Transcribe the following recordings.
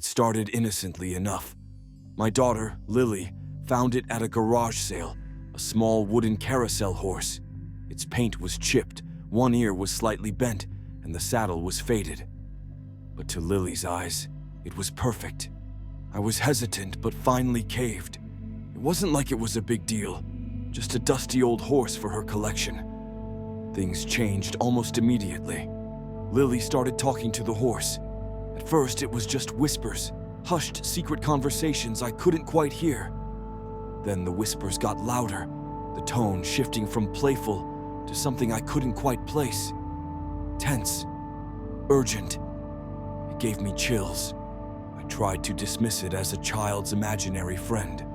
It started innocently enough. My daughter, Lilly, found it at a garage sale, a small wooden carousel horse. Its paint was chipped, one ear was slightly bent, and the saddle was faded. But to Lilly's eyes, it was perfect. I was hesitant, but finally caved. It wasn't like it was a big deal, just a dusty old horse for her collection. Things changed almost immediately. Lilly started talking to the horse. At first, it was just whispers, hushed secret conversations I couldn't quite hear. Then the whispers got louder, the tone shifting from playful to something I couldn't quite place. Tense, urgent. It gave me chills. I tried to dismiss it as a child's imaginary friend.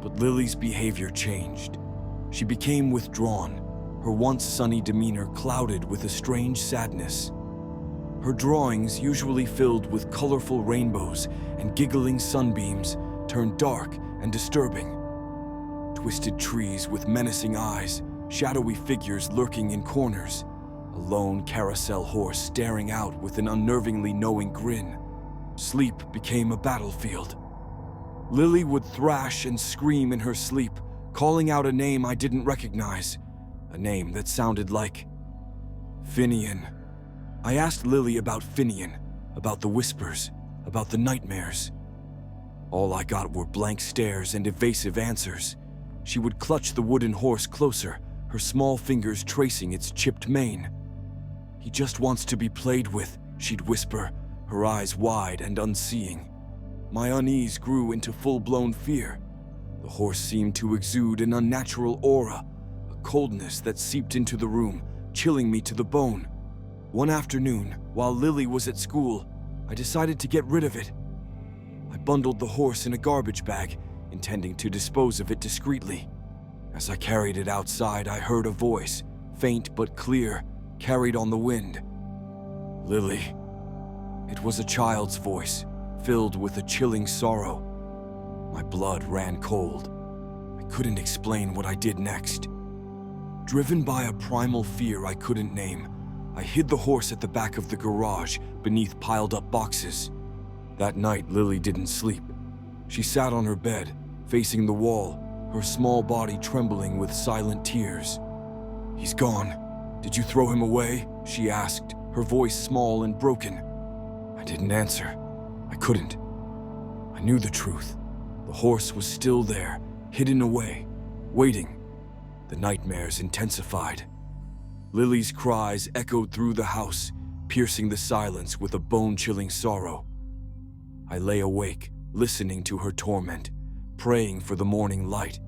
But Lilly's behavior changed. She became withdrawn, her once sunny demeanor clouded with a strange sadness. Her drawings, usually filled with colorful rainbows and giggling sunbeams, turned dark and disturbing. Twisted trees with menacing eyes, shadowy figures lurking in corners, a lone carousel horse staring out with an unnervingly knowing grin. Sleep became a battlefield. Lilly would thrash and scream in her sleep, calling out a name I didn't recognize, a name that sounded like Finnian. I asked Lilly about Finnian, about the whispers, about the nightmares. All I got were blank stares and evasive answers. She would clutch the wooden horse closer, her small fingers tracing its chipped mane. "He just wants to be played with," she'd whisper, her eyes wide and unseeing. My unease grew into full-blown fear. The horse seemed to exude an unnatural aura, a coldness that seeped into the room, chilling me to the bone. One afternoon, while Lilly was at school, I decided to get rid of it. I bundled the horse in a garbage bag, intending to dispose of it discreetly. As I carried it outside, I heard a voice, faint but clear, carried on the wind. "Lilly." It was a child's voice, filled with a chilling sorrow. My blood ran cold. I couldn't explain what I did next. Driven by a primal fear I couldn't name, I hid the horse at the back of the garage, beneath piled-up boxes. That night, Lilly didn't sleep. She sat on her bed, facing the wall, her small body trembling with silent tears. "He's gone. Did you throw him away?" she asked, her voice small and broken. I didn't answer. I couldn't. I knew the truth. The horse was still there, hidden away, waiting. The nightmares intensified. Lilly's cries echoed through the house, piercing the silence with a bone-chilling sorrow. I lay awake, listening to her torment, praying for the morning light.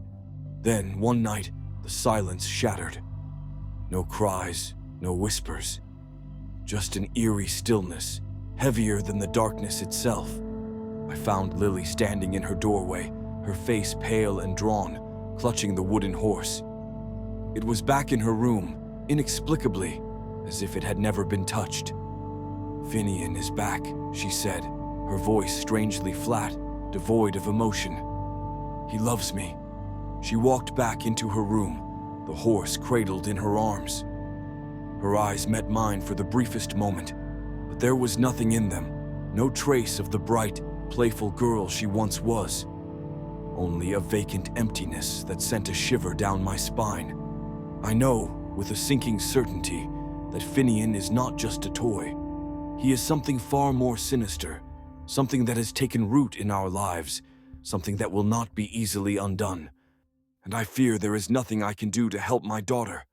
Then, one night, the silence shattered. No cries, no whispers. Just an eerie stillness, heavier than the darkness itself. I found Lilly standing in her doorway, her face pale and drawn, clutching the wooden horse. It was back in her room, inexplicably, as if it had never been touched. "Finnian is back," she said, her voice strangely flat, devoid of emotion. "He loves me." She walked back into her room, the horse cradled in her arms. Her eyes met mine for the briefest moment, but there was nothing in them, no trace of the bright, playful girl she once was. Only a vacant emptiness that sent a shiver down my spine. I know, with a sinking certainty, that Finnian is not just a toy. He is something far more sinister, something that has taken root in our lives, something that will not be easily undone. And I fear there is nothing I can do to help my daughter.